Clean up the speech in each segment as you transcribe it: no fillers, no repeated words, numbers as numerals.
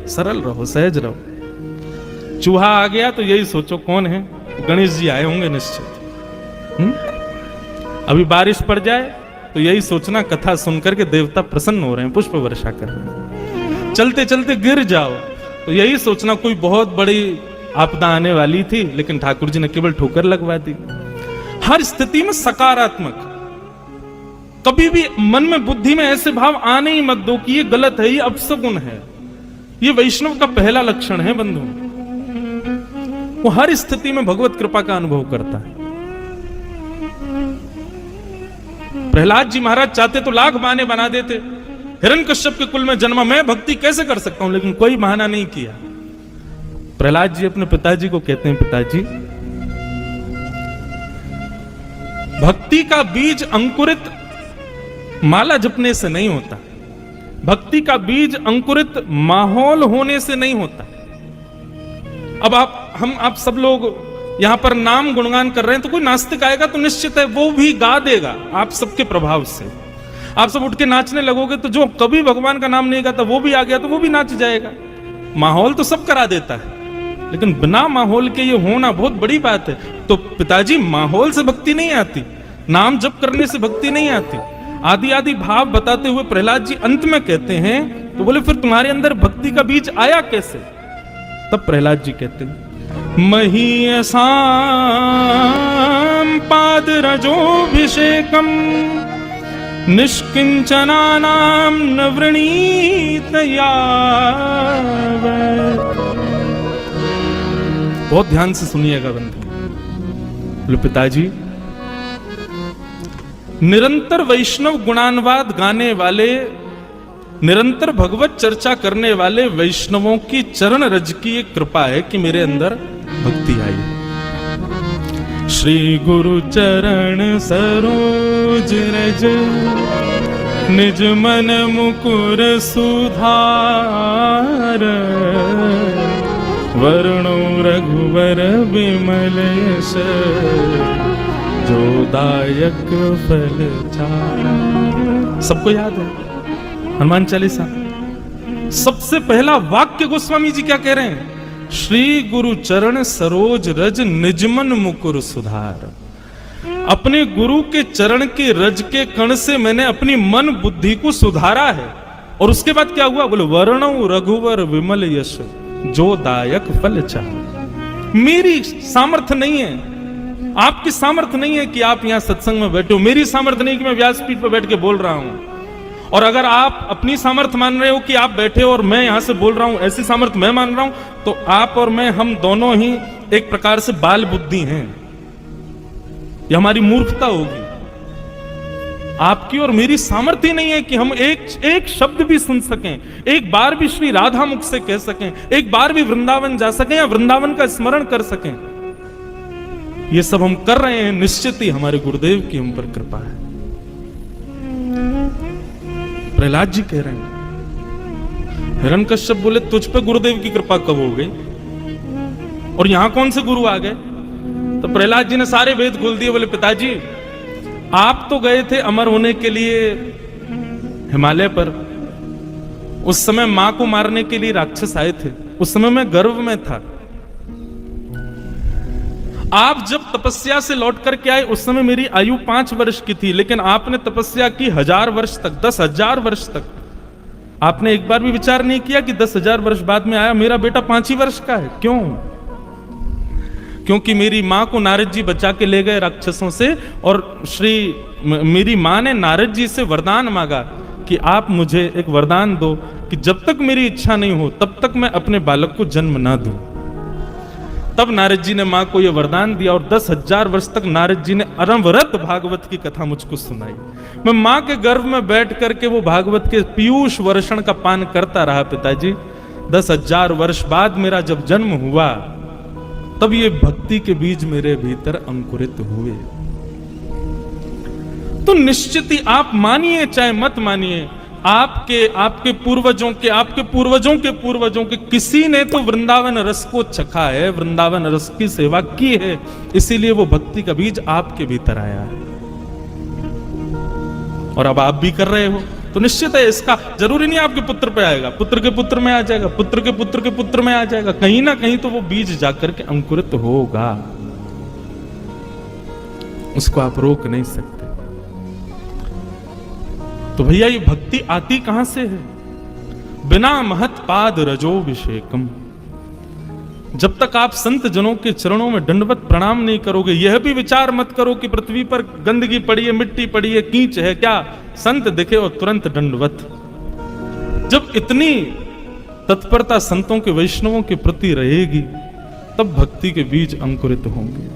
सरल रहो, सहज रहो। चूहा आ गया तो यही सोचो कौन है, गणेश जी आए होंगे निश्चित। अभी बारिश पड़ जाए तो यही सोचना कथा सुनकर के देवता प्रसन्न हो रहे हैं, पुष्प वर्षा कर रहे हैं। चलते चलते गिर जाओ तो यही सोचना कोई बहुत बड़ी आपदा आने वाली थी, लेकिन ठाकुर जी ने केवल ठोकर लगवा दी। हर स्थिति में सकारात्मक, कभी भी मन में बुद्धि में ऐसे भाव आने ही मत दो कि ये गलत है, ये अपशकुन है। ये वैष्णव का पहला लक्षण है बंधु, वो हर स्थिति में भगवत कृपा का अनुभव करता है। प्रहलाद जी महाराज चाहते तो लाख बहाने बना देते, हिरण्यकश्यप के कुल में जन्मा, मैं भक्ति कैसे कर सकता हूं, लेकिन कोई बहाना नहीं किया। प्रहलाद जी अपने पिताजी को कहते हैं, पिताजी भक्ति का बीज अंकुरित माला जपने से नहीं होता, भक्ति का बीज अंकुरित माहौल होने से नहीं होता। अब आप सब लोग यहां पर नाम गुणगान कर रहे हैं, तो कोई नास्तिक आएगा तो निश्चित है वो भी गा देगा आप सबके प्रभाव से। आप सब उठ के नाचने लगोगे तो जो कभी भगवान का नाम नहीं गाता वो भी आ गया तो वो भी नाच जाएगा। माहौल तो सब करा देता है, लेकिन बिना माहौल के ये होना बहुत बड़ी बात है। तो पिताजी माहौल से भक्ति नहीं आती, नाम जप करने से भक्ति नहीं आती। आदि आदि भाव बताते हुए प्रहलाद जी अंत में कहते हैं, तो बोले फिर तुम्हारे अंदर भक्ति का बीज आया कैसे? तब प्रहलाद जी कहते हैं, महीयसां पाद रजोभिषेकम निष्किंचनानां न वृणीत यावत्। बहुत ध्यान से सुनिएगा बंधु। बोले पिताजी, निरंतर वैष्णव गुणानुवाद गाने वाले, निरंतर भगवत चर्चा करने वाले वैष्णवों की चरण रज की एक कृपा है कि मेरे अंदर भक्ति आई। श्री गुरु चरण सरोज रज निज मन मुकुर सुधार, वरणो रघुवर विमल यश जो दायक फल चार। सबको याद है हनुमान चालीसा। सबसे पहला वाक्य गोस्वामी जी क्या कह रहे हैं? श्री गुरु चरण सरोज रज निजमन मुकुर सुधार। अपने गुरु के चरण के रज के कण से मैंने अपनी मन बुद्धि को सुधारा है। और उसके बाद क्या हुआ? बोले वर्णो रघुवर विमल यश जो दायक फल चाह। मेरी सामर्थ्य नहीं है, आपकी सामर्थ्य नहीं है कि आप यहां सत्संग में बैठे हो, मेरी सामर्थ्य नहीं कि मैं व्यासपीठ पर बैठ के बोल रहा हूं। और अगर आप अपनी सामर्थ्य मान रहे हो कि आप बैठे हो और मैं यहां से बोल रहा हूं, ऐसी सामर्थ्य मैं मान रहा हूं, तो आप और मैं, हम दोनों ही एक प्रकार से बाल बुद्धि हैं। यह हमारी मूर्खता होगी। आपकी और मेरी सामर्थ्य नहीं है कि हम एक शब्द भी सुन सकें, एक बार भी श्री राधा मुख से कह सकें, एक बार भी वृंदावन जा सकें या वृंदावन का स्मरण कर सकें। ये सब हम कर रहे हैं, निश्चित ही हमारे गुरुदेव की हम पर कृपा है। प्रहलाद जी कह रहे हैं, हिरण्यकश्यप बोले तुझ पे गुरुदेव की कृपा कब हो गई और यहां कौन से गुरु आ गए? तो प्रहलाद जी ने सारे वेद खोल दिए। बोले पिताजी, आप तो गए थे अमर होने के लिए हिमालय पर, उस समय मां को मारने के लिए राक्षस आए थे, उस समय मैं गर्भ में था। आप जब तपस्या से लौट करके आए उस समय मेरी आयु 5 वर्ष की थी, लेकिन आपने तपस्या की 1000 वर्ष तक, 10,000 वर्ष तक। आपने एक बार भी विचार नहीं किया कि 10,000 वर्ष बाद में आया मेरा बेटा 5 ही वर्ष का है। क्यों? क्योंकि मेरी मां को नारद जी बचा के ले गए राक्षसों से, और मेरी मां ने नारद जी से वरदान मांगा कि आप मुझे एक वरदान दो कि जब तक मेरी इच्छा नहीं हो तब तक मैं अपने बालक को जन्म ना दूं। तब नारद जी ने मां को यह वरदान दिया और 10,000 वर्ष तक नारद जी ने अनवरत भागवत की कथा मुझको सुनाई। मैं मां के गर्भ में बैठ करके वो भागवत के पीयूष वर्षण का पान करता रहा पिताजी। 10,000 वर्ष बाद मेरा जब जन्म हुआ तब ये भक्ति के बीज मेरे भीतर अंकुरित हुए। तो निश्चित ही आप मानिए चाहे मत मानिए, आपके पूर्वजों के किसी ने तो वृंदावन रस को चखा है, वृंदावन रस की सेवा की है, इसीलिए वो भक्ति का बीज आपके भीतर आया है और अब आप भी कर रहे हो। तो निश्चित है इसका जरूरी नहीं आपके पुत्र पे आएगा, पुत्र के पुत्र में आ जाएगा, पुत्र के पुत्र के पुत्र में आ जाएगा, कहीं ना कहीं तो वो बीज जाकर के अंकुरित होगा, उसको आप रोक नहीं सकते। तो भैया ये भक्ति आती कहां से है? बिना महत पाद रजोभिषेकम। जब तक आप संत जनों के चरणों में दंडवत प्रणाम नहीं करोगे, यह भी विचार मत करो कि पृथ्वी पर गंदगी पड़ी है, मिट्टी पड़ी है, कीच है, क्या संत दिखे और तुरंत दंडवत। जब इतनी तत्परता संतों के वैष्णवों के प्रति रहेगी, तब भक्ति के बीज अंकुरित होंगे।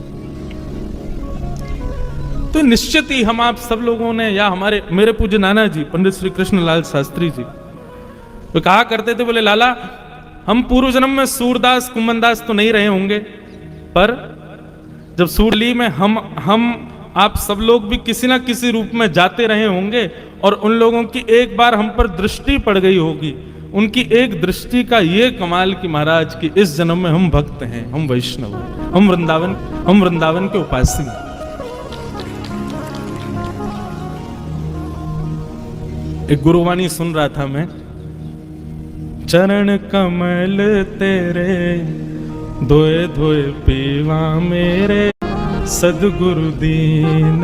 तो निश्चित ही हम आप सब लोगों ने, या मेरे पूज्य नाना जी पंडित श्री कृष्णलाल शास्त्री जी, वो कहा करते थे, बोले लाला हम पूर्व जन्म में सूरदास कुंभनदास तो नहीं रहे होंगे, पर जब सूरली में हम आप सब लोग भी किसी ना किसी रूप में जाते रहे होंगे, और उन लोगों की एक बार हम पर दृष्टि पड़ गई होगी, उनकी एक दृष्टि का ये कमाल कि महाराज कि इस जन्म में हम भक्त हैं, हम वैष्णव हैं, हम वृंदावन के उपासी हैं। एक गुरुवाणी सुन रहा था मैं, चरण कमल तेरे धोए धोए पीवा मेरे, सदगुरु दीन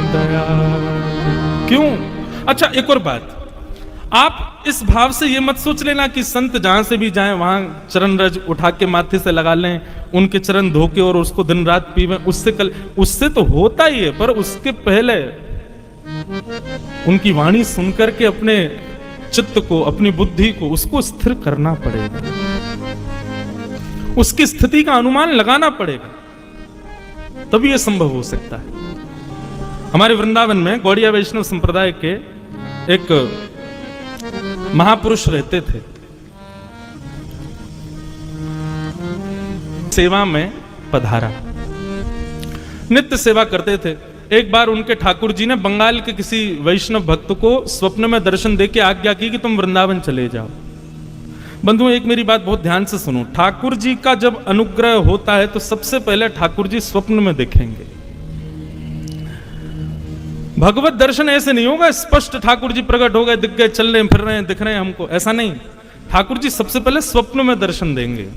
दयाल। क्यों? अच्छा एक और बात, आप इस भाव से ये मत सोच लेना कि संत जहां से भी जाएं वहां चरण रज उठा के माथे से लगा लें, उनके चरण धो के और उसको दिन रात पीवें, उससे तो होता ही है, पर उसके पहले उनकी वाणी सुनकर के अपने चित्त को, अपनी बुद्धि को, उसको स्थिर करना पड़ेगा, उसकी स्थिति का अनुमान लगाना पड़ेगा, तभी यह संभव हो सकता है। हमारे वृंदावन में गौड़िया वैष्णव संप्रदाय के एक महापुरुष रहते थे, सेवा में पधारा, नित्य सेवा करते थे। एक बार उनके ठाकुर जी ने बंगाल के किसी वैष्णव भक्त को स्वप्न में दर्शन देके आज्ञा की कि तुम वृंदावन चले जाओ। बंधुओं एक मेरी बात बहुत ध्यान से सुनो, ठाकुर जी का जब अनुग्रह होता है तो सबसे पहले ठाकुर जी स्वप्न में दिखेंगे। भगवत दर्शन ऐसे नहीं होगा स्पष्ट ठाकुर जी प्रकट हो गए, दिख गए, चल रहे फिर रहे हैं, दिख रहे हैं हमको, ऐसा नहीं। ठाकुर जी सबसे पहले स्वप्न में दर्शन देंगे,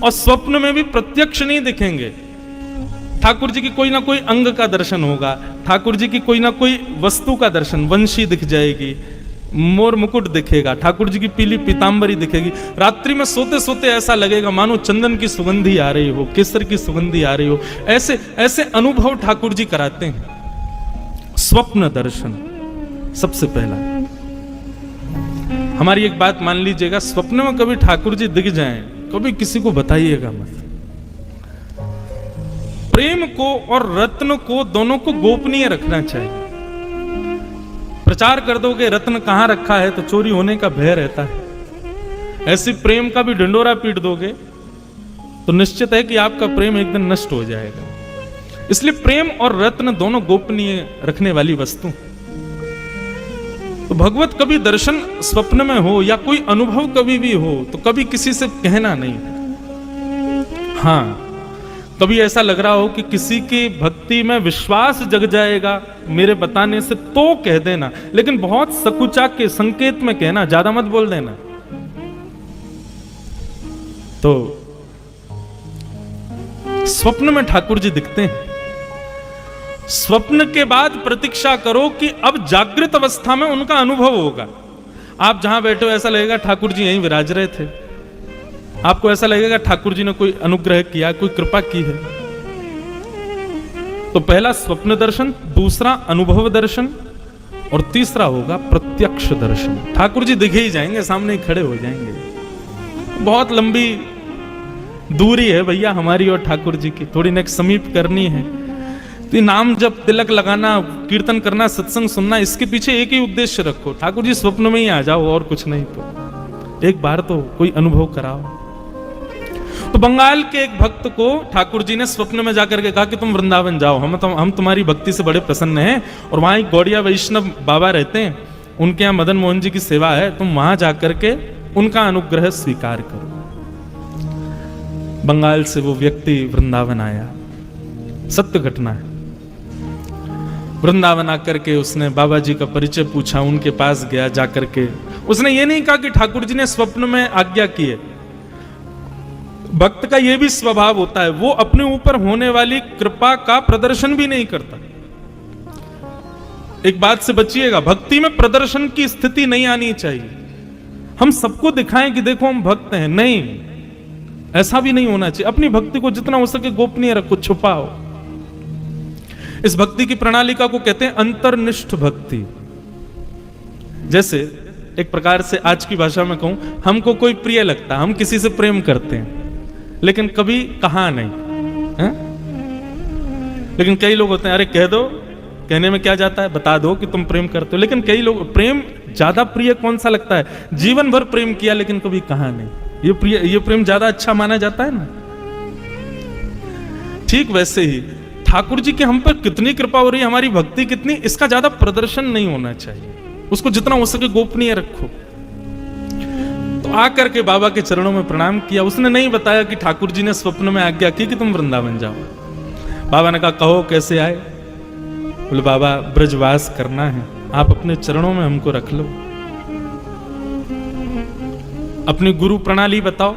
और स्वप्न में भी प्रत्यक्ष नहीं दिखेंगे। ठाकुर जी की कोई ना कोई अंग का दर्शन होगा, ठाकुर जी की कोई ना कोई वस्तु का दर्शन, वंशी दिख जाएगी, मोर मुकुट दिखेगा, ठाकुर जी की पीली पीतांबरी दिखेगी। रात्रि में सोते सोते ऐसा लगेगा मानो चंदन की सुगंधी आ रही हो, केसर की सुगंधी आ रही हो, ऐसे ऐसे अनुभव ठाकुर जी कराते हैं। स्वप्न दर्शन सबसे पहला। हमारी एक बात मान लीजिएगा, स्वप्न में कभी ठाकुर जी दिख जाएं, कभी किसी को बताइएगा मत। प्रेम को और रत्न को दोनों को गोपनीय रखना चाहिए। प्रचार कर दोगे रत्न कहां रखा है तो चोरी होने का भय रहता है। ऐसी प्रेम का भी ढिंडोरा पीट दोगे तो निश्चित है कि आपका प्रेम एक दिन नष्ट हो जाएगा। इसलिए प्रेम और रत्न दोनों गोपनीय रखने वाली वस्तु। तो भगवत कभी दर्शन स्वप्न में हो या कोई अनुभव कभी भी हो तो कभी किसी से कहना नहीं। हाँ, कभी ऐसा लग रहा हो कि किसी की भक्ति में विश्वास जग जाएगा मेरे बताने से तो कह देना, लेकिन बहुत सकुचा के संकेत में कहना, ज्यादा मत बोल देना। तो स्वप्न में ठाकुर जी दिखते हैं। स्वप्न के बाद प्रतीक्षा करो कि अब जागृत अवस्था में उनका अनुभव होगा। आप जहां बैठे हो ऐसा लगेगा ठाकुर जी यहीं विराज रहे थे। आपको ऐसा लगेगा ठाकुर जी ने कोई अनुग्रह किया, कोई कृपा की है। तो पहला स्वप्न दर्शन, दूसरा अनुभव दर्शन, और तीसरा होगा प्रत्यक्ष दर्शन। ठाकुर जी दिखे ही जाएंगे, सामने ही खड़े हो जाएंगे। बहुत लंबी दूरी है भैया हमारी और ठाकुर जी की, थोड़ी नेक समीप करनी है। तो नाम जब तिलक लगाना, कीर्तन करना, सत्संग सुनना, इसके पीछे एक ही उद्देश्य रखो, ठाकुर जी स्वप्न में ही आ जाओ, और कुछ नहीं तो एक बार तो कोई अनुभव कराओ। तो बंगाल के एक भक्त को ठाकुर जी ने स्वप्न में जाकर के कहा कि तुम वृंदावन जाओ, हम तुम्हारी भक्ति से बड़े प्रसन्न हैं, और वहां एक गौड़िया वैष्णव बाबा रहते हैं, उनके यहाँ मदन मोहन जी की सेवा है, तुम वहां जाकर के उनका अनुग्रह स्वीकार करो। बंगाल से वो व्यक्ति वृंदावन आया, सत्य घटना है। वृंदावन आकर के उसने बाबा जी का परिचय पूछा, उनके पास गया, जाकर के उसने ये नहीं कहा कि ठाकुर जी ने स्वप्न में आज्ञा की है। भक्त का यह भी स्वभाव होता है, वो अपने ऊपर होने वाली कृपा का प्रदर्शन भी नहीं करता। एक बात से बचिएगा, भक्ति में प्रदर्शन की स्थिति नहीं आनी चाहिए। हम सबको दिखाएं कि देखो हम भक्त हैं, नहीं, ऐसा भी नहीं होना चाहिए। अपनी भक्ति को जितना हो सके गोपनीय रखो, छुपाओ। इस भक्ति की प्रणालिका को कहते हैं अंतर्निष्ठ भक्ति। जैसे एक प्रकार से आज की भाषा में कहूं, हमको कोई प्रिय लगता, हम किसी से प्रेम करते हैं, लेकिन कभी कहा नहीं है? लेकिन कई लोग होते हैं, अरे कह दो, कहने में क्या जाता है, बता दो कि तुम प्रेम करते हो। लेकिन कई लोग, प्रेम ज्यादा प्रिय कौन सा लगता है? जीवन भर प्रेम किया लेकिन कभी कहा नहीं, ये प्रेम ज्यादा अच्छा माना जाता है ना। ठीक वैसे ही ठाकुर जी के हम पर कितनी कृपा हो रही है, हमारी भक्ति कितनी, इसका ज्यादा प्रदर्शन नहीं होना चाहिए। उसको जितना हो सके गोपनीय रखो। तो आकर के बाबा के चरणों में प्रणाम किया। उसने नहीं बताया कि ठाकुर जी ने स्वप्न में आज्ञा की कि तुम वृंदावन जाओ। बाबा ने कहा कहो कैसे आए? बोले बाबा ब्रजवास करना है, आप अपने चरणों में हमको रख लो। अपनी गुरु प्रणाली बताओ,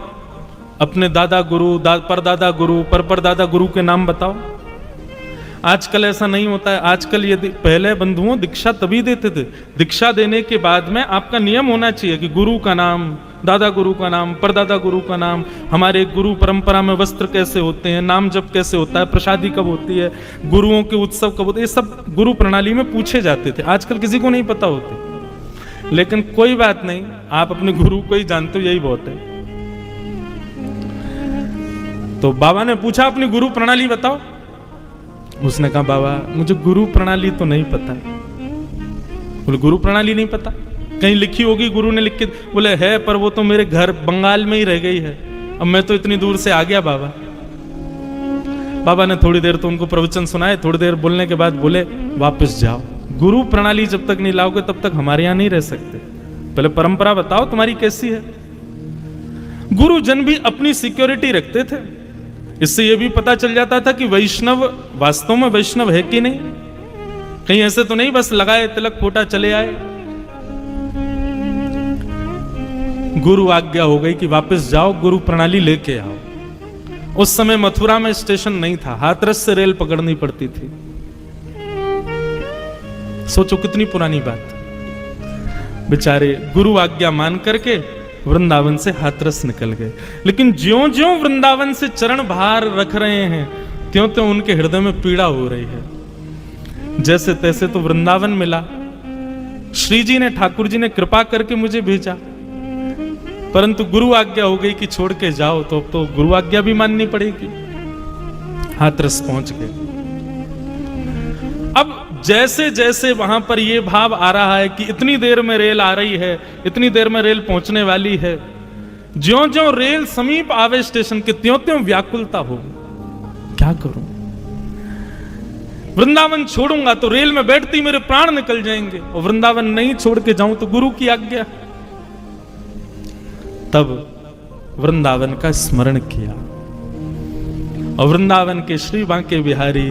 अपने दादा गुरु, परदादा गुरु, परदादा गुरु के नाम बताओ। आजकल ऐसा नहीं होता है। आजकल यदि पहले बंधुओं दीक्षा तभी देते थे, दीक्षा देने के बाद में आपका नियम होना चाहिए कि गुरु का नाम, दादा गुरु का नाम, परदादा गुरु का नाम, हमारे गुरु परंपरा में वस्त्र कैसे होते हैं, नाम जप कैसे होता है, प्रसादी कब होती है, गुरुओं के उत्सव कब होते हैं, ये सब गुरु प्रणाली में पूछे जाते थे। आजकल किसी को नहीं पता होते। लेकिन कोई बात नहीं, आप अपने गुरु को ही जानते हो, यही बहुत है। तो बाबा ने पूछा अपनी गुरु प्रणाली बताओ। उसने कहा बाबा मुझे गुरु प्रणाली तो नहीं पता। बोले गुरु प्रणाली नहीं पता? कहीं लिखी होगी, गुरु ने लिख के? बोले है, पर वो तो मेरे घर बंगाल में ही रह गई है, अब मैं तो इतनी दूर से आ गया बाबा। बाबा ने थोड़ी देर तो उनको प्रवचन सुनाए, थोड़ी देर बोलने के बाद बोले वापस जाओ, गुरु प्रणाली जब तक नहीं लाओगे तब तक हमारे यहां नहीं रह सकते। पहले परंपरा बताओ तुम्हारी कैसी है। गुरुजन भी अपनी सिक्योरिटी रखते थे। इससे यह भी पता चल जाता था कि वैष्णव वास्तव में वैष्णव है कि नहीं। कहीं ऐसे तो नहीं बस लगाए तिलक फोटा चले आए। गुरु आज्ञा हो गई कि वापस जाओ, गुरु प्रणाली लेके आओ। उस समय मथुरा में स्टेशन नहीं था, हाथरस से रेल पकड़नी पड़ती थी। सोचो कितनी पुरानी बात। बेचारे गुरु आज्ञा मान करके वृंदावन से हाथरस निकल गए। लेकिन ज्यों ज्यों वृंदावन से चरण बाहर रख रहे हैं, त्यों त्यों उनके हृदय में पीड़ा हो रही है। जैसे तैसे तो वृंदावन मिला, श्री जी ने, ठाकुर जी ने कृपा करके मुझे भेजा, परंतु गुरु आज्ञा हो गई कि छोड़ के जाओ, तो अब तो गुरु आज्ञा भी माननी पड़ेगी। हाथरस पहुंच गए। अब जैसे जैसे वहां पर यह भाव आ रहा है कि इतनी देर में रेल आ रही है, इतनी देर में रेल पहुंचने वाली है, ज्यों ज्यों रेल समीप आवे स्टेशन के, त्यों त्यों व्याकुलता होगी। क्या करूं? वृंदावन छोड़ूंगा तो रेल में बैठती मेरे प्राण निकल जाएंगे, और वृंदावन नहीं छोड़ के जाऊं तो गुरु की आज्ञा। तब वृंदावन का स्मरण किया, और वृंदावन के श्री बांके बिहारी,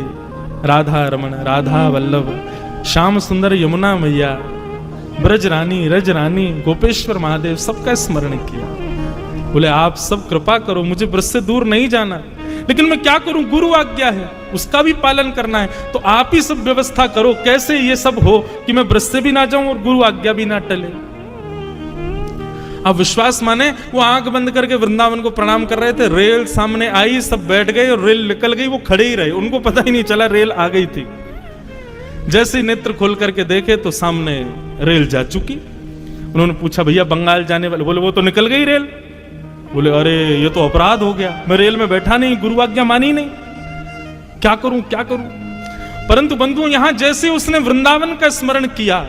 राधा रमण, राधा वल्लभ, श्याम सुंदर, यमुना मैया, ब्रज रानी, रज रानी, गोपेश्वर महादेव, सबका स्मरण किया। बोले आप सब कृपा करो, मुझे ब्रज से दूर नहीं जाना, लेकिन मैं क्या करूं, गुरु आज्ञा है, उसका भी पालन करना है, तो आप ही सब व्यवस्था करो, कैसे ये सब हो कि मैं ब्रज से भी ना जाऊं और गुरु आज्ञा भी ना टले। अब विश्वास माने, वो आंख बंद करके वृंदावन को प्रणाम कर रहे थे, रेल सामने आई, सब बैठ गए और रेल निकल गई, वो खड़े ही रहे, उनको पता ही नहीं चला रेल आ गई थी। जैसे नेत्र खोल करके देखे तो सामने रेल जा चुकी। उन्होंने पूछा भैया बंगाल जाने वाले? बोले वो तो निकल गई रेल। बोले अरे ये तो अपराध हो गया, मैं रेल में बैठा नहीं, गुरु आज्ञा मानी नहीं, क्या करूं क्या करूं। परंतु बंधुओं यहां जैसे उसने वृंदावन का स्मरण किया,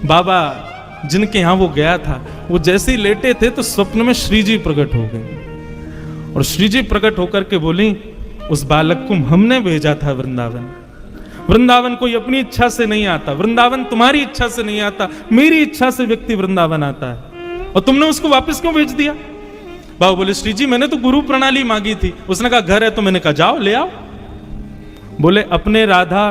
बाबा जिनके यहां वो गया था, वो जैसे ही लेटे थे तो स्वप्न में श्री जी प्रकट हो गए, और श्री जी प्रकट होकर के बोली उस बालक को हमने भेजा था वृंदावन। वृंदावन कोई अपनी इच्छा से नहीं आता, वृंदावन तुम्हारी इच्छा से नहीं आता, मेरी इच्छा से व्यक्ति वृंदावन आता है, और तुमने उसको वापस क्यों भेज दिया? बाबा बोले श्री जी मैंने तो गुरु प्रणाली मांगी थी। उसने कहा घर है, तो मैंने कहा जाओ ले आओ। बोले अपने राधा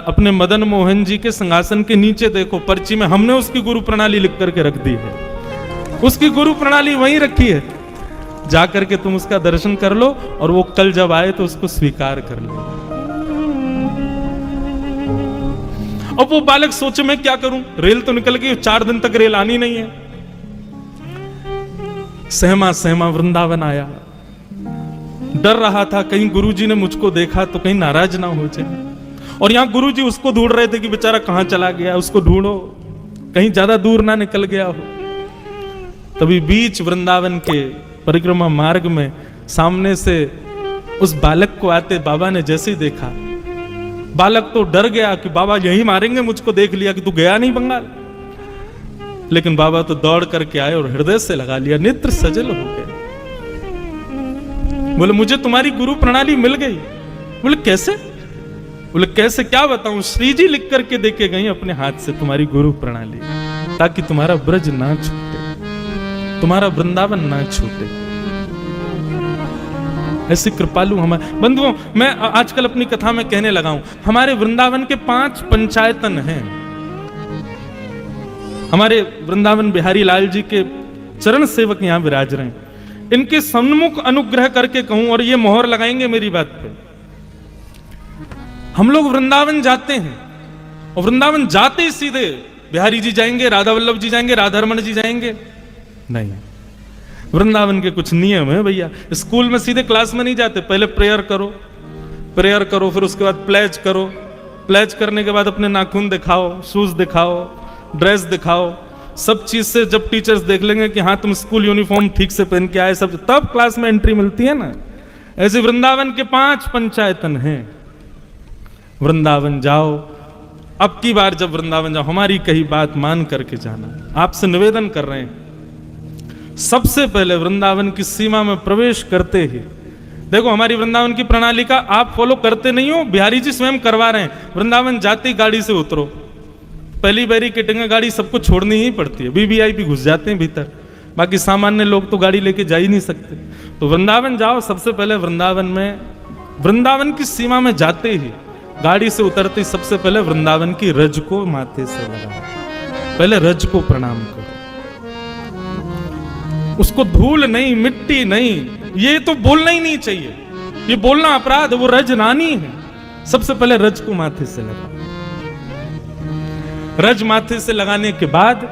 अपने मदन मोहन जी के सिंहासन के नीचे देखो, पर्ची में हमने उसकी गुरु प्रणाली लिख करके रख दी है, उसकी गुरु प्रणाली वहीं रखी है, जाकर के तुम उसका दर्शन कर लो और वो कल जब आए तो उसको स्वीकार कर लो। अब वो बालक सोचे मैं क्या करूं, रेल तो निकल गई, 4 दिन तक रेल आनी नहीं है। सहमा सहमा वृंदावन आया, डर रहा था कहीं गुरुजी ने मुझको देखा तो कहीं नाराज ना हो जाए, और यहां गुरुजी उसको ढूंढ रहे थे कि बेचारा कहां चला गया, उसको ढूंढो कहीं ज्यादा दूर ना निकल गया हो। तभी बीच वृंदावन के परिक्रमा मार्ग में सामने से उस बालक को आते बाबा ने जैसे ही देखा, बालक तो डर गया कि बाबा यही मारेंगे, मुझको देख लिया कि तू गया नहीं बंगाल। लेकिन बाबा तो दौड़ करके आए और हृदय से लगा लिया, नेत्र सजल हो गए। बोले मुझे तुम्हारी गुरु प्रणाली मिल गई। बोले कैसे? बोले कैसे क्या बताऊं, श्री जी लिख करके देके गई अपने हाथ से तुम्हारी गुरु प्रणाली, ताकि तुम्हारा ब्रज ना छूटे, तुम्हारा वृंदावन ना छूटे। ऐसी कृपालु हमारे बंधुओं, मैं आजकल अपनी कथा में कहने लगा हूं, हमारे वृंदावन के 5 पंचायतन हैं। हमारे वृंदावन बिहारी लाल जी के चरण सेवक यहां विराज रहे हैं, इनके सन्मुख अनुग्रह करके कहूं और ये मोहर लगाएंगे मेरी बात पे। हम लोग वृंदावन जाते हैं और वृंदावन जाते ही सीधे बिहारी जी जाएंगे, राधा वल्लभ जी जाएंगे, राधा रमन जी जाएंगे, नहीं। वृंदावन के कुछ नियम है भैया। स्कूल में सीधे क्लास में नहीं जाते, पहले प्रेयर करो, फिर उसके बाद प्लेज करो, प्लेज करने के बाद अपने नाखून दिखाओ, शूज दिखाओ, ड्रेस दिखाओ, सब चीज से जब टीचर्स देख लेंगे कि हाँ तुम स्कूल यूनिफॉर्म ठीक से पहन के आए, सब तब क्लास में एंट्री मिलती है ना। ऐसे वृंदावन के 5 पंचायतन हैं। वृंदावन जाओ, अब की बार जब वृंदावन जाओ हमारी कही बात मान करके जाना। आपसे निवेदन कर रहे हैं, सबसे पहले वृंदावन की सीमा में प्रवेश करते ही देखो, हमारी वृंदावन की प्रणाली का आप फॉलो करते नहीं हो, बिहारी जी स्वयं करवा रहे हैं। वृंदावन जाते ही गाड़ी से उतरो, पहली बैरी किटेंगे गाड़ी सबको छोड़नी ही पड़ती है, वीवीआईपी घुस जाते हैं भीतर, बाकी सामान्य लोग तो गाड़ी लेके जा ही नहीं सकते। तो वृंदावन जाओ, सबसे पहले वृंदावन की सीमा में जाते ही गाड़ी से उतरते ही सबसे पहले वृंदावन की रज को माथे से लगाओ, पहले रज को प्रणाम करो, उसको धूल नहीं, मिट्टी नहीं, ये तो बोलना ही नहीं चाहिए, ये बोलना अपराध है, वो रज रानी है। सबसे पहले रज को माथे से लगाओ। रज माथे से लगाने के बाद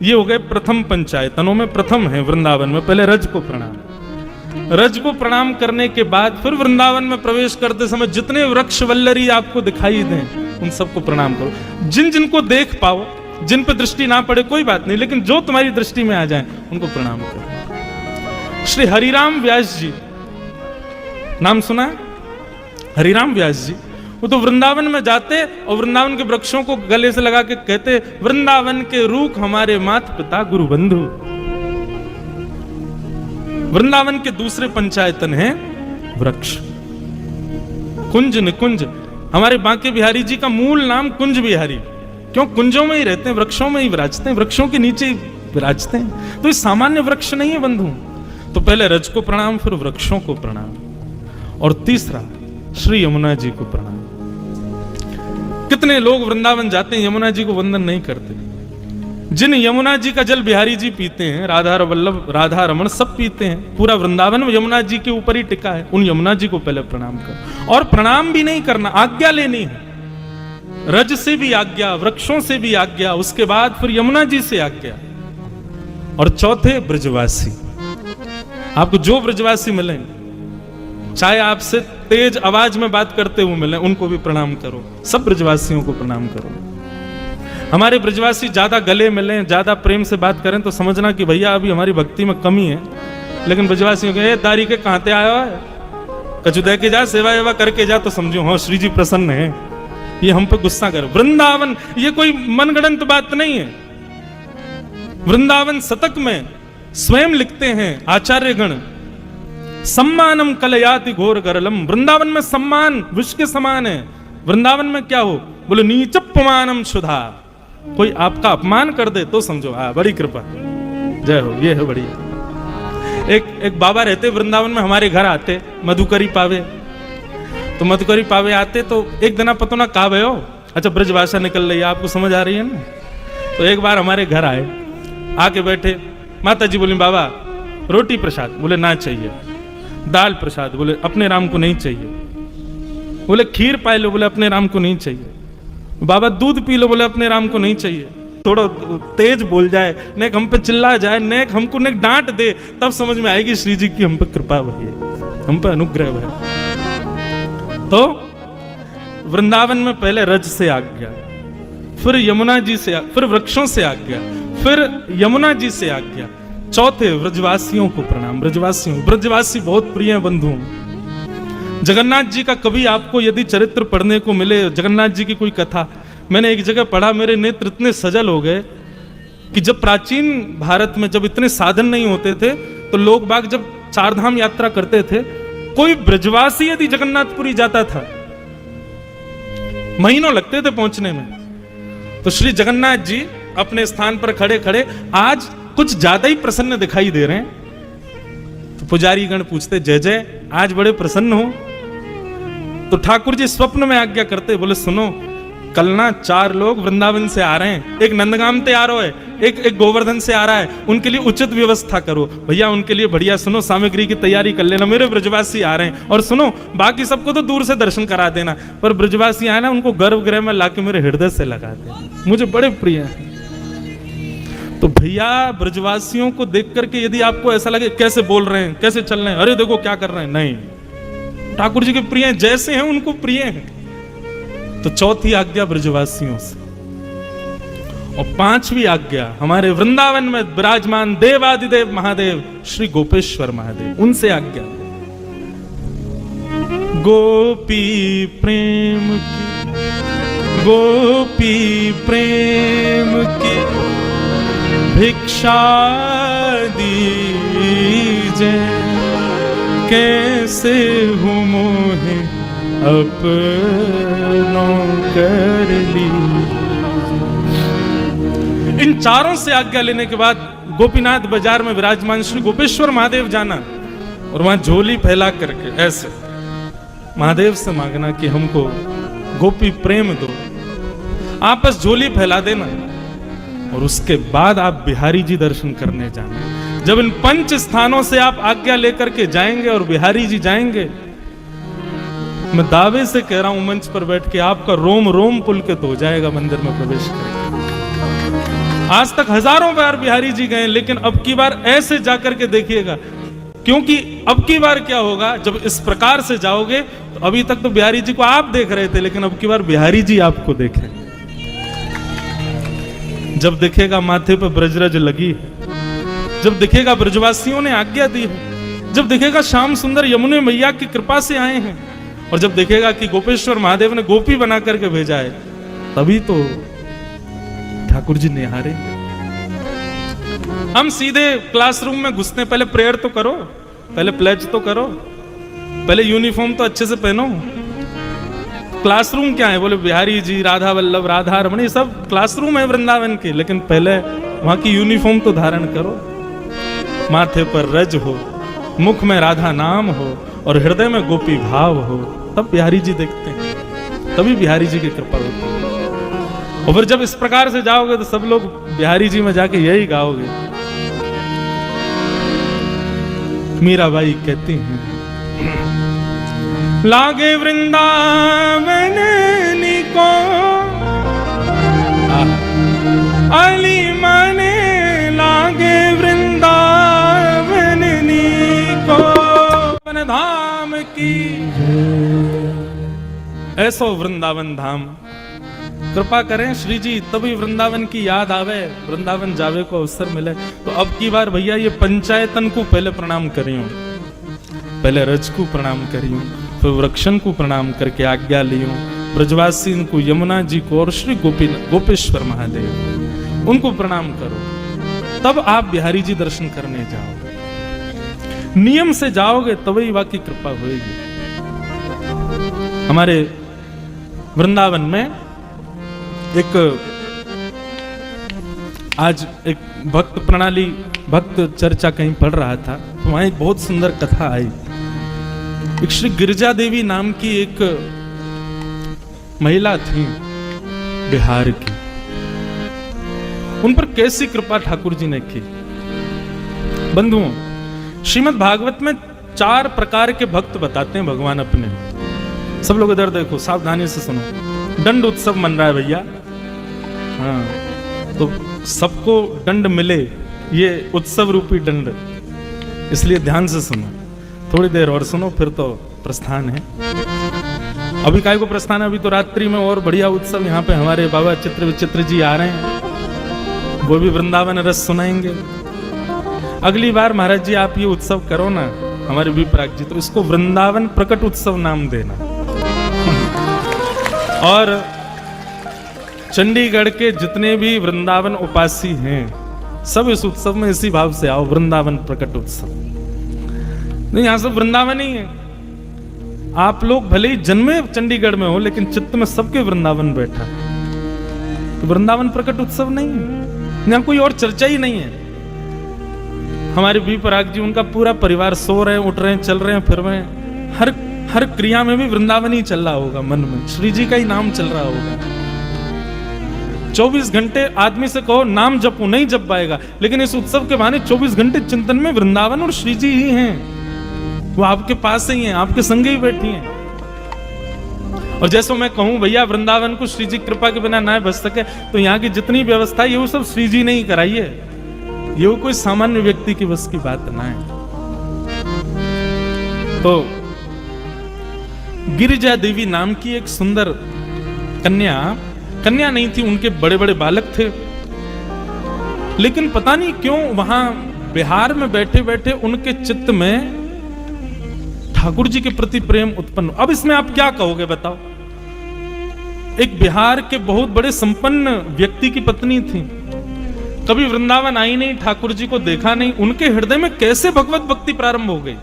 ये हो गए प्रथम पंचायतनों में प्रथम है वृंदावन में, पहले रज को प्रणाम। रज को प्रणाम करने के बाद फिर वृंदावन में प्रवेश करते समय जितने वृक्ष वल्लरी आपको दिखाई दें उन सबको प्रणाम करो। जिन जिनको देख पाओ, जिन पर दृष्टि ना पड़े कोई बात नहीं, लेकिन जो तुम्हारी दृष्टि में आ जाए उनको प्रणाम करो। श्री हरिराम व्यास जी, नाम सुना है? हरिराम व्यास जी, वो तो वृंदावन में जाते और वृंदावन के वृक्षों को गले से लगा के कहते, वृंदावन के रूख हमारे माता पिता गुरु बंधु। वृंदावन के दूसरे पंचायतन हैं वृक्ष, कुंज निकुंज। हमारे बांके बिहारी जी का मूल नाम कुंज बिहारी, क्यों? कुंजों में ही रहते हैं, वृक्षों में ही विराजते हैं, वृक्षों के नीचे ही विराजते हैं। तो ये सामान्य वृक्ष नहीं है बंधु। तो पहले रज को प्रणाम, फिर वृक्षों को प्रणाम, और तीसरा श्री यमुना जी को प्रणाम। कितने लोग वृंदावन जाते हैं यमुना जी को वंदन नहीं करते। जिन यमुना जी का जल बिहारी जी पीते हैं, राधा वल्लभ, राधा रमन सब पीते हैं, पूरा वृंदावन यमुना जी के ऊपर ही टिका है। उन यमुना जी को पहले प्रणाम करो, और प्रणाम भी नहीं करना, आज्ञा लेनी है। रज से भी आज्ञा, वृक्षों से भी आज्ञा, उसके बाद फिर यमुना जी से आज्ञा। और चौथे ब्रजवासी, आपको जो ब्रजवासी मिले, चाहे आपसे तेज आवाज में बात करते हुए मिले, उनको भी प्रणाम करो। सब ब्रजवासियों को प्रणाम करो। हमारे ब्रजवासी ज्यादा गले मिले, ज्यादा प्रेम से बात करें तो समझना कि भैया अभी हमारी भक्ति में कमी है। लेकिन ब्रजवासियों के दारी के कहां आया है, कछु दे के जा, सेवा वेवा करके जा, तो समझो हाँ श्री जी प्रसन्न है, ये हम पे गुस्सा करे। वृंदावन ये कोई मनगढ़ंत बात नहीं है। वृंदावन शतक में स्वयं लिखते हैं आचार्यगण, सम्मानम कलयाति घोर गरलम। वृंदावन में सम्मान विश्व के समान है। वृंदावन में क्या हो, बोले नीचपमानम सुधा। कोई आपका अपमान कर दे तो समझो हाँ बड़ी कृपा, जय हो, ये है बढ़िया। एक बाबा रहते वृंदावन में, हमारे घर आते, मधुकरी पावे। तो मत करी पावे आते तो एक दिन पतो ना का भयो। अच्छा ब्रज भाषा निकल रही है, आपको समझ आ रही है ना। तो एक बार हमारे घर आए, आके बैठे, माता जी बोली बाबा रोटी प्रसाद, बोले ना चाहिए। दाल प्रसाद, बोले अपने राम को नहीं चाहिए। बोले खीर पाए लो, बोले अपने राम को नहीं चाहिए। बाबा दूध पी लो, बोले अपने राम को नहीं चाहिए। थोड़ा तेज बोल जाए, नेक हम पे चिल्ला जाए, नेक हमको नेक डांट दे, तब समझ में आएगी श्री जी की हम पे कृपा भई है, हम पे अनुग्रह है। तो वृंदावन में पहले रज से आज्ञा, फिर यमुना जी से, फिर वृक्षों से आज्ञा, फिर यमुना जी से आज्ञा, चौथे ब्रजवासियों को प्रणाम। ब्रजवासियों, ब्रजवासी बहुत प्रिय बंधु। जगन्नाथ जी का कभी आपको यदि चरित्र पढ़ने को मिले, जगन्नाथ जी की कोई कथा, मैंने एक जगह पढ़ा, मेरे नेत्र इतने सजल हो गए कि जब प्राचीन भारत में जब इतने साधन नहीं होते थे तो लोग बाग जब चारधाम यात्रा करते थे, कोई ब्रजवासी यदि जगन्नाथपुरी जाता था महीनों लगते थे पहुंचने में। तो श्री जगन्नाथ जी अपने स्थान पर खड़े खड़े आज कुछ ज्यादा ही प्रसन्न दिखाई दे रहे हैं। तो पुजारी गण पूछते जय जय आज बड़े प्रसन्न हो। तो ठाकुर जी स्वप्न में आज्ञा करते, बोले सुनो कल ना 4 लोग वृंदावन से आ रहे हैं, एक नंदगाम से आ रहा है, एक गोवर्धन से आ रहा है, उनके लिए उचित व्यवस्था करो भैया, उनके लिए बढ़िया सुनो सामग्री की तैयारी कर लेना, मेरे ब्रजवासी आ रहे हैं। और सुनो बाकी सबको तो दूर से दर्शन करा देना, पर ब्रजवासी आए ना उनको गर्भगृह में लाके मेरे हृदय से लगा देना, मुझे बड़े प्रिय है। तो भैया ब्रजवासियों को देख करके यदि आपको ऐसा लगे कैसे बोल रहे हैं, कैसे चल रहे हैं, अरे देखो क्या कर रहे हैं, नहीं, ठाकुर जी के प्रिय हैं, जैसे हैं उनको प्रिय हैं। तो चौथी आज्ञा ब्रजवासियों से, और 5वीं आज्ञा हमारे वृंदावन में विराजमान देवादिदेव महादेव श्री गोपेश्वर महादेव, उनसे आज्ञा। गोपी प्रेम की, गोपी प्रेम की भिक्षा दीजे, कैसे हूँ मोहे अपनों कर ली। इन चारों से आज्ञा लेने के बाद गोपीनाथ बाजार में विराजमान श्री गोपेश्वर महादेव जाना और वहां झोली फैला करके ऐसे महादेव से मांगना कि हमको गोपी प्रेम दो। आप बस झोली फैला देना और उसके बाद आप बिहारी जी दर्शन करने जाना। जब इन 5 स्थानों से आप आज्ञा लेकर के जाएंगे और बिहारी जी जाएंगे, मैं दावे से कह रहा हूं मंच पर बैठ के, आपका रोम रोम पुलकित हो जाएगा मंदिर में प्रवेश करेंगे। आज तक हजारों बार बिहारी जी गए, लेकिन अब की बार ऐसे जाकर के देखिएगा, क्योंकि अब की बार क्या होगा जब इस प्रकार से जाओगे, तो अभी तक तो बिहारी जी को आप देख रहे थे, लेकिन अब की बार बिहारी जी आपको देखें। जब दिखेगा माथे पर ब्रजरज लगी, जब दिखेगा ब्रजवासियों ने आज्ञा दी है, जब दिखेगा श्याम सुंदर यमुने मैया की कृपा से आए हैं, और जब देखेगा कि गोपेश्वर महादेव ने गोपी बना करके भेजा है, तभी तो ठाकुर जी निहारे। हम सीधे क्लासरूम में घुसते पहले प्रेयर तो करो, पहले प्लेज तो करो, पहले यूनिफॉर्म तो अच्छे से पहनो। क्लासरूम क्या है, बोले बिहारी जी, राधा वल्लभ, राधा रमण, ये सब क्लासरूम है वृंदावन के, लेकिन पहले वहां की यूनिफॉर्म तो धारण करो, माथे पर रज हो, मुख में राधा नाम हो और हृदय में गोपी भाव हो, तब बिहारी जी देखते हैं, तभी बिहारी जी की कृपा होती है। और फिर जब इस प्रकार से जाओगे तो सब लोग बिहारी जी में जाके यही गाओगे। मीराबाई कहती हैं, लागे वृंदावन निको अली माने, लागे वृंदावन निको धाम की, ऐसो वृंदावन धाम। कृपा करें श्री जी, तभी वृंदावन की याद आवे, वृंदावन जावे को अवसर मिले। तो अब की बार भैया ये पंचायतन को पहले प्रणाम करियो, पहले रज को प्रणाम करियो, फिर वृक्षन को प्रणाम करके आज्ञा लियो, ब्रजवासी को, यमुना जी को और श्री गोपेश्वर महादेव उनको प्रणाम करो, तब आप बिहारी जी दर्शन करने जाओगे। नियम से जाओगे तभी वाकई कृपा होगी। हमारे वृंदावन में एक आज एक भक्त प्रणाली, भक्त चर्चा कहीं पढ़ रहा था, तो वहां एक बहुत सुंदर कथा आई। एक श्री गिरिजा देवी नाम की एक महिला थी बिहार की। उन पर कैसी कृपा ठाकुर जी ने की। बंधुओं, श्रीमद् भागवत में 4 प्रकार के भक्त बताते हैं भगवान अपने। सब लोग इधर देखो, सावधानी से सुनो। दंड उत्सव मन रहा है भैया, हाँ, तो सबको दंड मिले, ये उत्सव रूपी दंड, इसलिए ध्यान से सुनो। थोड़ी देर और सुनो, फिर तो प्रस्थान है। अभी काय को प्रस्थान है? अभी तो रात्रि में और बढ़िया उत्सव। यहाँ पे हमारे बाबा चित्र विचित्र जी आ रहे हैं, वो भी वृंदावन रस सुनाएंगे। अगली बार महाराज जी आप ये उत्सव करो ना, हमारे विपराग जी, तो इसको वृंदावन प्रकट उत्सव नाम देना। और चंडीगढ़ के जितने भी वृंदावन उपासी हैं, सब इस उत्सव में इसी भाव से आओ, वृंदावन प्रकट उत्सव। नहीं, यहां सब वृंदावन ही है। आप लोग भले ही जन्मे चंडीगढ़ में हो, लेकिन चित्त में सबके वृंदावन बैठा है। तो वृंदावन प्रकट उत्सव नहीं है, यहां कोई और चर्चा ही नहीं है। हमारे वी पराग जी, उनका पूरा परिवार सो रहे हैं, उठ रहे हैं, चल रहे हैं, फिर रहे हैं। हर क्रिया में भी वृंदावन ही चल रहा होगा, मन में श्री जी का ही नाम चल रहा होगा। 24 घंटे आदमी से कहो नाम जपो, नहीं जप पाएगा, लेकिन इस उत्सव के बहाने 24 घंटे चिंतन में वृंदावन और श्री जी ही हैं। वो आपके पास ही हैं, आपके संग ही बैठी हैं। और जैसे मैं कहूं भैया वृंदावन को श्री जी कृपा के बिना ना बच सके, तो यहाँ की जितनी व्यवस्था है ये वो सब श्री जी ने ही कराई है। ये वो कोई सामान्य व्यक्ति की बस की बात ना है। तो गिरिजा देवी नाम की एक सुंदर कन्या नहीं थी, उनके बड़े बड़े बालक थे। लेकिन पता नहीं क्यों वहां बिहार में बैठे बैठे उनके चित्त में ठाकुर जी के प्रति प्रेम उत्पन्न। अब इसमें आप क्या कहोगे बताओ? एक बिहार के बहुत बड़े संपन्न व्यक्ति की पत्नी थी, कभी वृंदावन आई नहीं, ठाकुर जी को देखा नहीं, उनके हृदय में कैसे भगवत भक्ति प्रारंभ हो गई?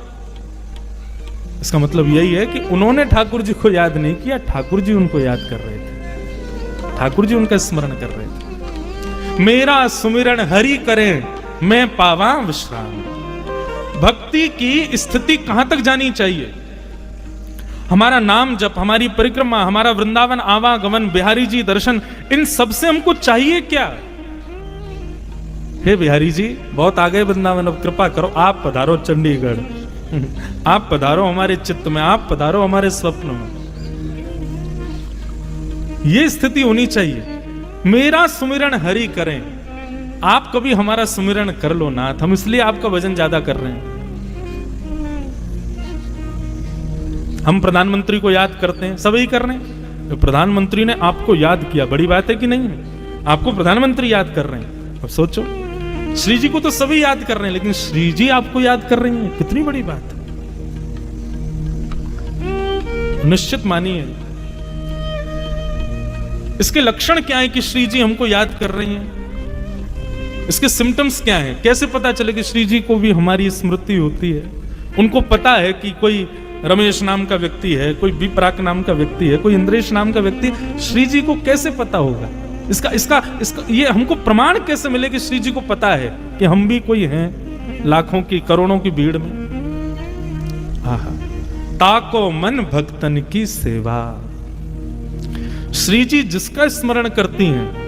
इसका मतलब यही है कि उन्होंने ठाकुर जी को याद नहीं किया, ठाकुर जी उनको याद कर रहे थे, ठाकुर जी उनका स्मरण कर रहे थे। मेरा सुमिरन हरि करें, मैं पावा विश्राम। भक्ति की स्थिति कहां तक जानी चाहिए? हमारा नाम जप, हमारी परिक्रमा, हमारा वृंदावन आवागमन, बिहारी जी दर्शन, इन सब से हमको चाहिए क्या? हे बिहारी जी, बहुत आ गए वृंदावन, अब कृपा करो, आप पधारो चंडीगढ़, आप पधारो हमारे चित्त में, आप पधारो हमारे स्वप्न में। ये स्थिति होनी चाहिए। मेरा सुमिरन हरि करें, आप कभी हमारा सुमिरन कर लो नाथ, हम इसलिए आपका भजन ज्यादा कर रहे हैं। हम प्रधानमंत्री को याद करते हैं, सभी कर रहे हैं। तो प्रधानमंत्री ने आपको याद किया, बड़ी बात है कि नहीं है? आपको प्रधानमंत्री याद कर रहे हैं। अब सोचो, श्री जी को तो सभी याद कर रहे हैं, लेकिन श्री जी आपको याद कर रही हैं, कितनी बड़ी बात है। निश्चित मानिए, इसके लक्षण क्या है कि श्री जी हमको याद कर रही हैं? इसके सिम्टम्स क्या हैं? कैसे पता चले कि श्री जी को भी हमारी स्मृति होती है? उनको पता है कि कोई रमेश नाम का व्यक्ति है, कोई विपराक नाम का व्यक्ति है, कोई इंद्रेश नाम का व्यक्ति, श्री जी को कैसे पता होगा? इसका ये हमको प्रमाण कैसे मिले कि श्री जी को पता है कि हम भी कोई हैं लाखों की करोड़ों की भीड़ में? आहा, ताको मन भक्तन की सेवा। श्री जी जिसका स्मरण करती हैं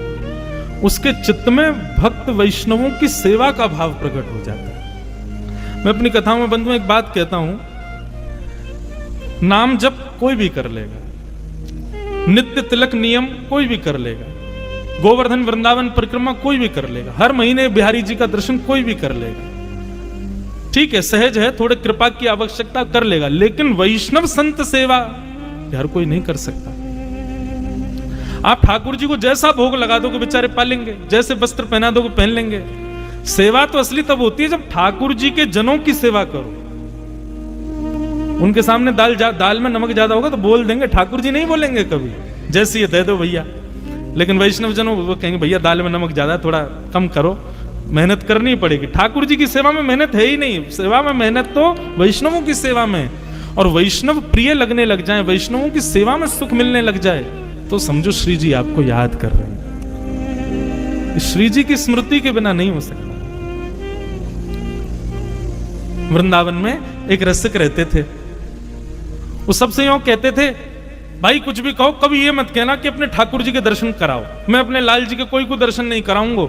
उसके चित्त में भक्त वैष्णवों की सेवा का भाव प्रकट हो जाता है। मैं अपनी कथाओं में बंधुओं एक बात कहता हूं, नाम जप कोई भी कर लेगा, नित्य तिलक नियम कोई भी कर लेगा, गोवर्धन वृंदावन परिक्रमा कोई भी कर लेगा, हर महीने बिहारी जी का दर्शन कोई भी कर लेगा। ठीक है, सहज है, थोड़े कृपा की आवश्यकता कर लेगा, लेकिन वैष्णव संत सेवा हर कोई नहीं कर सकता। आप ठाकुर जी को जैसा भोग लगा दोगे बेचारे पालेंगे, जैसे वस्त्र पहना दोगे पहन लेंगे। सेवा तो असली तब होती है जब ठाकुर जी के जनों की सेवा करो। उनके सामने दाल में नमक ज्यादा होगा तो बोल देंगे, ठाकुर जी नहीं बोलेंगे कभी, जैसे ये दे दो भैया। लेकिन वैष्णव जनों वो कहेंगे भैया दाल में नमक ज्यादा, थोड़ा कम करो, मेहनत करनी पड़ेगी। ठाकुर जी की सेवा में मेहनत है ही नहीं, सेवा में मेहनत तो वैष्णवों की सेवा में। और वैष्णव प्रिय लगने लग जाए, वैष्णवों की सेवा में सुख मिलने लग जाए, तो समझो श्री जी आपको याद कर रहे हैं। श्री जी की स्मृति के बिना नहीं हो सकता। वृंदावन में एक रसिक रहते थे, वो सबसे यूं कहते थे, भाई कुछ भी कहो, कभी ये मत कहना कि अपने ठाकुर जी के दर्शन कराओ, मैं अपने लाल जी के कोई को दर्शन नहीं कराऊंगा।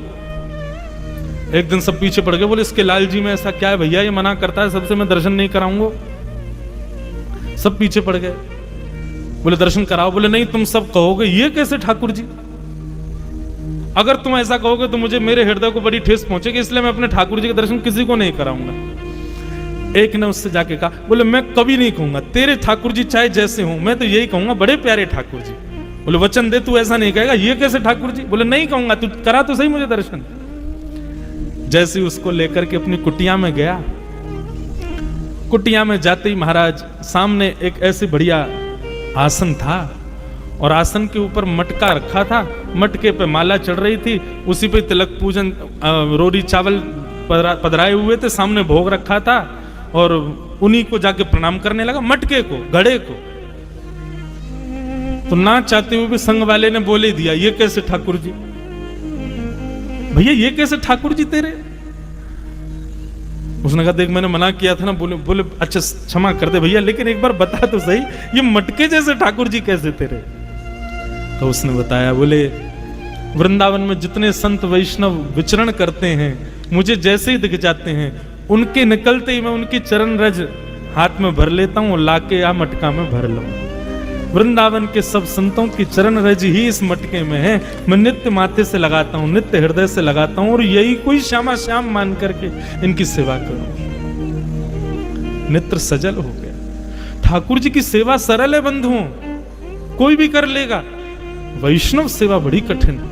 एक दिन सब पीछे पड़ गए, बोले इसके लाल जी में ऐसा क्या है भैया, ये मना करता है सबसे, मैं दर्शन नहीं कराऊंगा। सब पीछे पड़ गए, बोले दर्शन कराओ। बोले नहीं, तुम सब कहोगे ये कैसे ठाकुर जी, अगर तुम ऐसा कहोगे तो मुझे मेरे हृदय को बड़ी ठेस पहुंचेगी, इसलिए मैं अपने ठाकुर जी के दर्शन किसी को नहीं कराऊंगा। एक ने उससे जाके कहा, बोले मैं कभी नहीं कहूंगा तेरे ठाकुर जी चाहे जैसे हो, मैं तो यही कहूंगा बड़े प्यारे ठाकुर जी। बोले वचन दे, तू ऐसा नहीं कहेगा, ये कैसे ठाकुर जी। बोले नहीं कहूंगा, तू करा तो सही मुझे दर्शन। जैसे उसको लेकर के अपनी कुटिया में गया, कुटिया में जाते ही महाराज सामने एक ऐसे बढ़िया आसन था और आसन के ऊपर मटका रखा था, मटके पे माला चढ़ रही थी, उसी पे तिलक पूजन रोरी चावल पधराए हुए थे, सामने भोग रखा था और उन्हीं को जाके प्रणाम करने लगा, मटके को, घड़े को। तो ना चाहते हुए भी संग वाले ने बोले दिया, ये कैसे ठाकुर जी, भैया ये कैसे ठाकुर जी तेरे। उसने कहा देख मैंने मना किया था ना। बोले अच्छा क्षमा कर दे भैया, लेकिन एक बार बता तो सही, ये मटके जैसे ठाकुर जी कैसे तेरे। तो उसने बताया, बोले वृंदावन में जितने संत वैष्णव विचरण करते हैं, मुझे जैसे ही दिख जाते हैं, उनके निकलते ही मैं उनकी चरण रज हाथ में भर लेता हूं, लाके आ मटका में भर लूं। वृंदावन के सब संतों की चरण रज ही इस मटके में है, मैं नित्य माथे से लगाता हूं, नित्य हृदय से लगाता हूं, और यही कोई श्यामा श्याम मान करके इनकी सेवा करूं। नेत्र सजल हो गया। ठाकुर जी की सेवा सरल है बंधुओं, कोई भी कर लेगा। वैष्णव सेवा बड़ी कठिन है,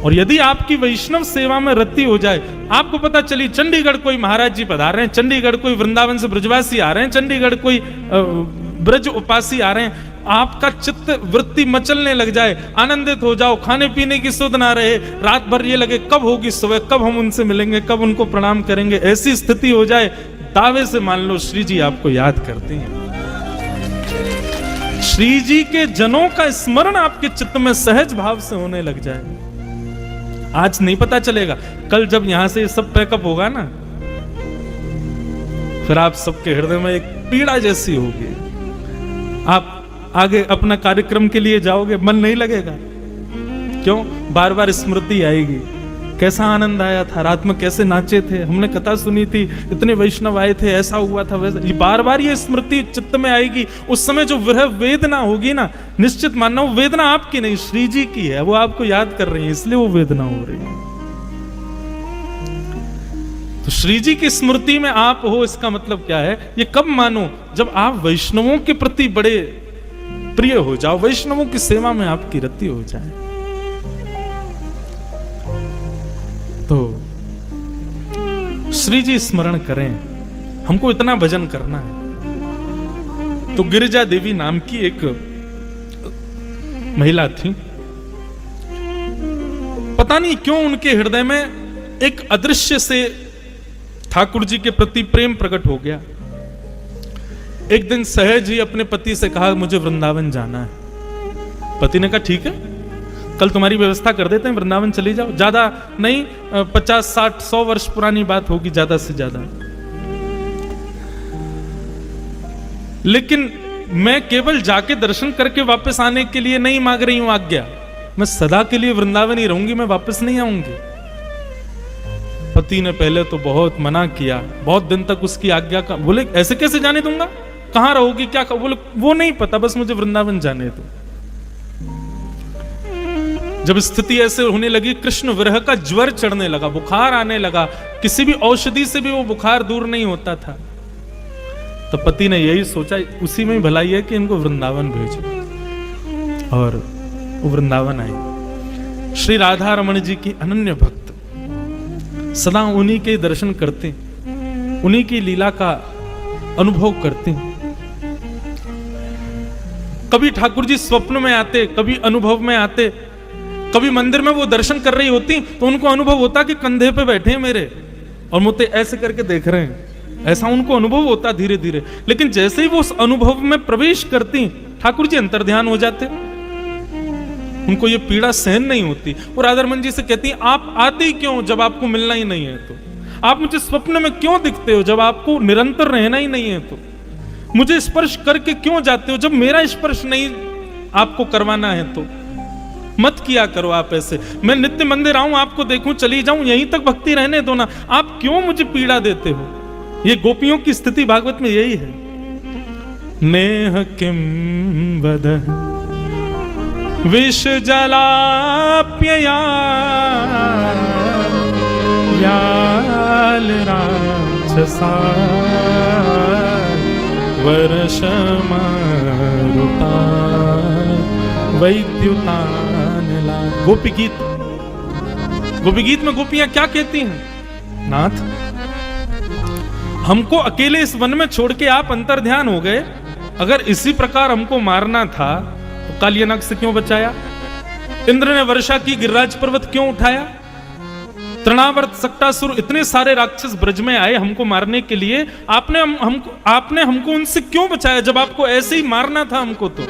और यदि आपकी वैष्णव सेवा में रति हो जाए, आपको पता चली चंडीगढ़ कोई महाराज जी पधार रहे हैं, चंडीगढ़ कोई वृंदावन से ब्रजवासी आ रहे हैं, चंडीगढ़ कोई ब्रज उपासी आ रहे हैं, आपका चित्त वृत्ति मचलने लग जाए, आनंदित हो जाओ, खाने पीने की सुध ना रहे, रात भर ये लगे कब होगी सुबह, कब हम उनसे मिलेंगे, कब उनको प्रणाम करेंगे, ऐसी स्थिति हो जाए, दावे से मान लो श्री जी आपको याद करते हैं। श्री जी के जनों का स्मरण आपके चित्त में सहज भाव से होने लग जाए, आज नहीं पता चलेगा, कल जब यहां से सब पैकअप होगा ना, फिर आप सबके हृदय में एक पीड़ा जैसी होगी, आप आगे अपना कार्यक्रम के लिए जाओगे, मन नहीं लगेगा। क्यों? बार बार स्मृति आएगी, कैसा आनंद आया था, रात में कैसे नाचे थे, हमने कथा सुनी थी, इतने वैष्णव आए थे, ऐसा हुआ था वैसा, ये बार बार ये स्मृति चित्त में आएगी। उस समय जो विरह वेदना होगी ना, निश्चित मानना वो वेदना आपकी नहीं, श्री जी की है, वो आपको याद कर रही है, इसलिए वो वेदना हो रही है। तो श्री जी की स्मृति में आप हो, इसका मतलब क्या है, ये कब मानो, जब आप वैष्णवों के प्रति बड़े प्रिय हो जाओ, वैष्णवों की सेवा में आपकी रति हो जाए। तो श्री जी स्मरण करें, हमको इतना भजन करना है। तो गिरिजा देवी नाम की एक महिला थी, पता नहीं क्यों उनके हृदय में एक अदृश्य से ठाकुर जी के प्रति प्रेम प्रकट हो गया। एक दिन सहज ही अपने पति से कहा मुझे वृंदावन जाना है। पति ने कहा ठीक है, कल तुम्हारी व्यवस्था कर देते हैं, वृंदावन चली जाओ, ज्यादा नहीं 50, 60, 100 वर्ष पुरानी बात होगी ज्यादा से ज्यादा। लेकिन मैं केवल जाके दर्शन करके वापस आने के लिए नहीं मांग रही हूं आज्ञा, मैं सदा के लिए वृंदावन ही रहूंगी, मैं वापस नहीं आऊंगी। पति ने पहले तो बहुत मना किया, बहुत दिन तक उसकी आज्ञा का, बोले ऐसे कैसे जाने दूंगा, कहां रहोगी, क्या बोले वो नहीं पता, बस मुझे वृंदावन जाने दो। जब स्थिति ऐसे होने लगी, कृष्ण विरह का ज्वर चढ़ने लगा, बुखार आने लगा, किसी भी औषधि से भी वो बुखार दूर नहीं होता था, तो पति ने यही सोचा उसी में भलाई है कि इनको वृंदावन भेजो, और वो वृंदावन आई। श्री राधा रमण जी की अनन्य भक्त, सदा उन्हीं के दर्शन करते, उन्हीं की लीला का अनुभव करते। कभी ठाकुर जी स्वप्न में आते, कभी अनुभव में आते, कभी मंदिर में वो दर्शन कर रही होती तो उनको अनुभव होता कि कंधे पे बैठे हैं मेरे और मुझे ऐसे करके देख रहे हैं, ऐसा उनको अनुभव होता धीरे धीरे। लेकिन जैसे ही वो उस अनुभव में प्रवेश करती, ठाकुर जी अंतर्ध्यान हो जाते, उनको ये पीड़ा सहन नहीं होती। और राधारमण जी से कहती आप आते ही क्यों जब आपको मिलना ही नहीं है, तो आप मुझे स्वप्न में क्यों दिखते हो जब आपको निरंतर रहना ही नहीं है। तो मुझे स्पर्श करके क्यों जाते हो? जब मेरा स्पर्श नहीं आपको करवाना है तो मत किया करो आप ऐसे। मैं नित्य मंदिर आऊं, आपको देखूं, चली जाऊं, यहीं तक भक्ति रहने दो ना। आप क्यों मुझे पीड़ा देते हो? ये गोपियों की स्थिति भागवत में यही है। नेह किम वद विष जलाप्यया व्याल राक्षसा वर्षमारुता वैद्युतानला। गोपी गीत, गोपी गीत में गोपियां क्या कहती हैं? नाथ, हमको अकेले इस वन में छोड़ के आप अंतर्ध्यान हो गए। अगर इसी प्रकार हमको मारना था तो कालियानाग से क्यों बचाया? इंद्र ने वर्षा की, गिरिराज पर्वत क्यों उठाया? तृणावर्त, सक्टासुर, इतने सारे राक्षस ब्रज में आए हमको मारने के लिए। आपने हमको उनसे क्यों बचाया जब आपको ऐसे ही मारना था हमको? तो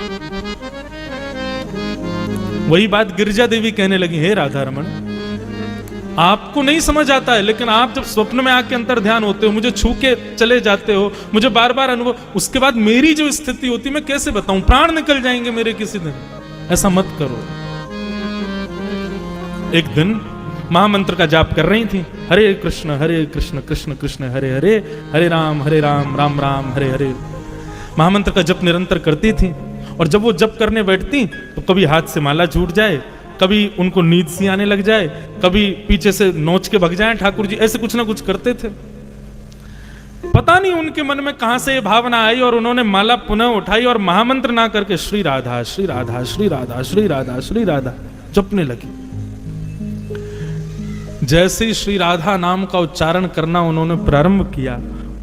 वही बात गिरिजा देवी कहने लगी, हे राधा रमण, आपको नहीं समझ आता है, लेकिन आप जब स्वप्न में आके अंतर ध्यान होते हो, मुझे छू के चले जाते हो, मुझे बार बार अनुभव, उसके बाद मेरी जो स्थिति होती मैं कैसे बताऊं? प्राण निकल जाएंगे मेरे किसी दिन। ऐसा मत करो। एक दिन महामंत्र का जाप कर रही थी, हरे कृष्ण कृष्ण कृष्ण हरे हरे, हरे राम राम राम हरे हरे। महामंत्र का जप निरंतर करती थी। और जब वो जप करने बैठती तो कभी हाथ से माला छूट जाए, कभी उनको नींद सी आने लग जाए, कभी पीछे से नोच के भग जाए ठाकुर जी, ऐसे कुछ ना कुछ करते थे। पता नहीं उनके मन में कहां से ये भावना आई और उन्होंने माला पुनः उठाई और महामंत्र ना करके श्री राधा श्री राधा श्री राधा श्री राधा श्री राधा जपने लगी। जैसे ही श्री राधा नाम का उच्चारण करना उन्होंने प्रारंभ किया,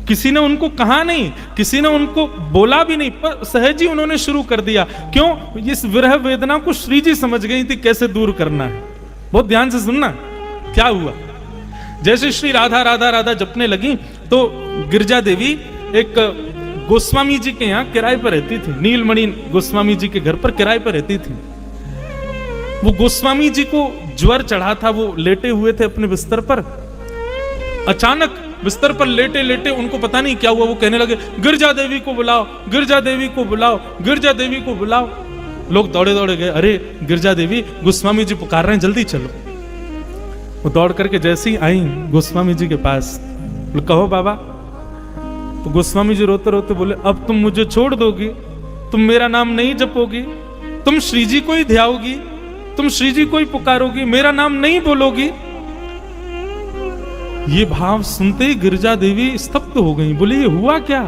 किसी ने उनको कहा नहीं, किसी ने उनको बोला भी नहीं, पर सहज ही उन्होंने शुरू कर दिया। क्यों? इस विरह वेदना को श्री जी समझ गई थी कैसे दूर करना है। बहुत ध्यान से सुनना क्या हुआ। जैसे श्री राधा राधा राधा जपने लगी तो गिरिजा देवी एक गोस्वामी जी के यहाँ किराए पर रहती थी। नीलमणि गोस्वामी जी के घर पर किराए पर रहती थी। वो गोस्वामी जी को ज्वर चढ़ा था, वो लेटे हुए थे अपने बिस्तर पर। अचानक बिस्तर पर लेटे लेटे उनको पता नहीं क्या हुआ, वो कहने लगे, गिरिजा देवी को बुलाओ, गिरिजा देवी को बुलाओ, गिरिजा देवी को बुलाओ। लोग दौड़े दौड़े गए, अरे गिरिजा देवी, गोस्वामी जी पुकार रहे हैं, जल्दी चलो। वो दौड़ करके जैसे ही आई गोस्वामी जी के पास, कहो बाबा। तो गोस्वामी जी रोते रोते बोले, अब तुम मुझे छोड़ दोगी? तुम मेरा नाम नहीं जपोगी? तुम श्री जी को ही ध्याओगी? तुम श्री जी को ही पुकारोगी? मेरा नाम नहीं बोलोगी? ये भाव सुनते ही गिरिजा देवी स्तब्ध हो गई। बोले, ये हुआ क्या?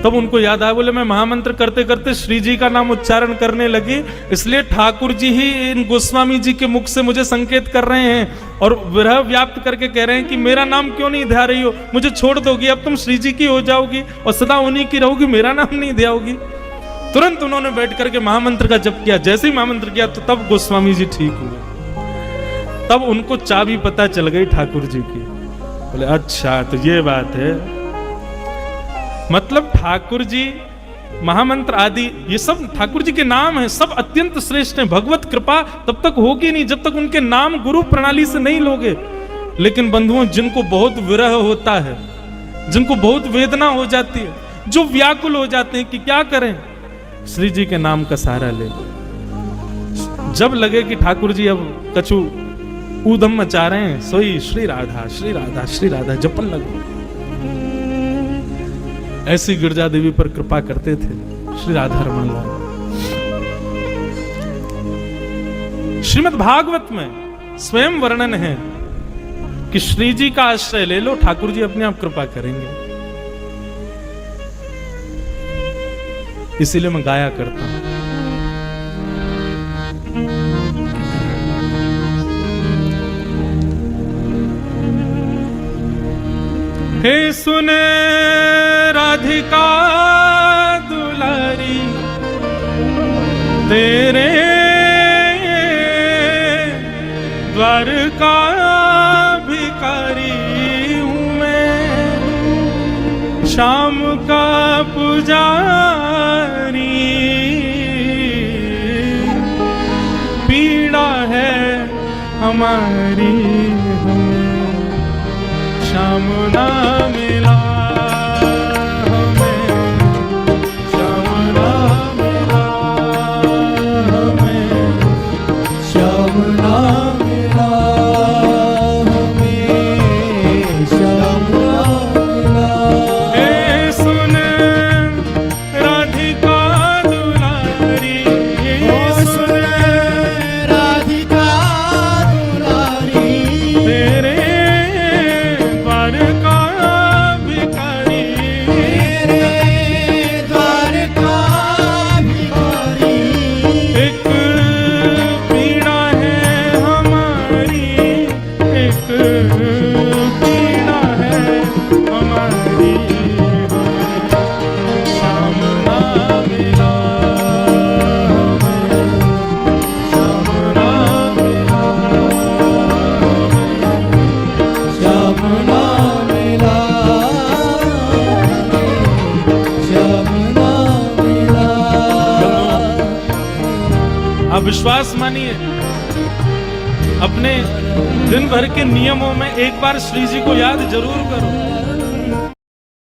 तब उनको याद आया, बोले, मैं महामंत्र करते करते श्री जी का नाम उच्चारण करने लगी, इसलिए ठाकुर जी ही इन गोस्वामी जी के मुख से मुझे संकेत कर रहे हैं और विरह व्याप्त करके कह रहे हैं कि मेरा नाम क्यों नहीं ध्या रही हो? मुझे छोड़ दोगी? अब तुम श्री जी की हो जाओगी और सदा उन्हीं की रहोगी, मेरा नाम नहीं ध्याओगी? तुरंत उन्होंने बैठ करके महामंत्र का जप किया। जैसे ही महामंत्र किया तो तब गोस्वामी जी ठीक हुए। तब उनको चाबी पता चल गई ठाकुर जी की। बोले, अच्छा तो ये बात है, मतलब ठाकुर जी महामंत्र आदि ये सब ठाकुर जी के नाम है, सब अत्यंत श्रेष्ठ हैं। भगवत कृपा तब तक होगी नहीं जब तक उनके नाम गुरु प्रणाली से नहीं लोगे। लेकिन बंधुओं, जिनको बहुत विरह होता है, जिनको बहुत वेदना हो जाती है, जो व्याकुल हो जाते हैं कि क्या करें, श्री जी के नाम का सहारा ले। जब लगे कि ठाकुर जी अब कछु ऊधम मचा रहे हैं, सोई श्री राधा श्री राधा श्री राधा जपन लगो। ऐसी गिरिजा देवी पर कृपा करते थे श्री राधा रमण लाल। श्रीमद् भागवत में स्वयं वर्णन है कि श्री जी का आश्रय ले लो, ठाकुर जी अपने आप कृपा करेंगे। इसीलिए मैं गाया करता हूं। हे सुने राधिका दुलारी, तेरे द्वारका भिखारी हूँ मैं, शाम का पुजारी, पीड़ा है हमारी हमें श्याम ना मिला, हमें पीड़ा है हमारी, श्याम ना मिला हमें, श्याम ना मिला हमें, श्याम ना मिला, श्याम ना मिला। आप विश्वास मानिए, अपने दिन भर के नियमों में एक बार श्री जी को याद जरूर करो।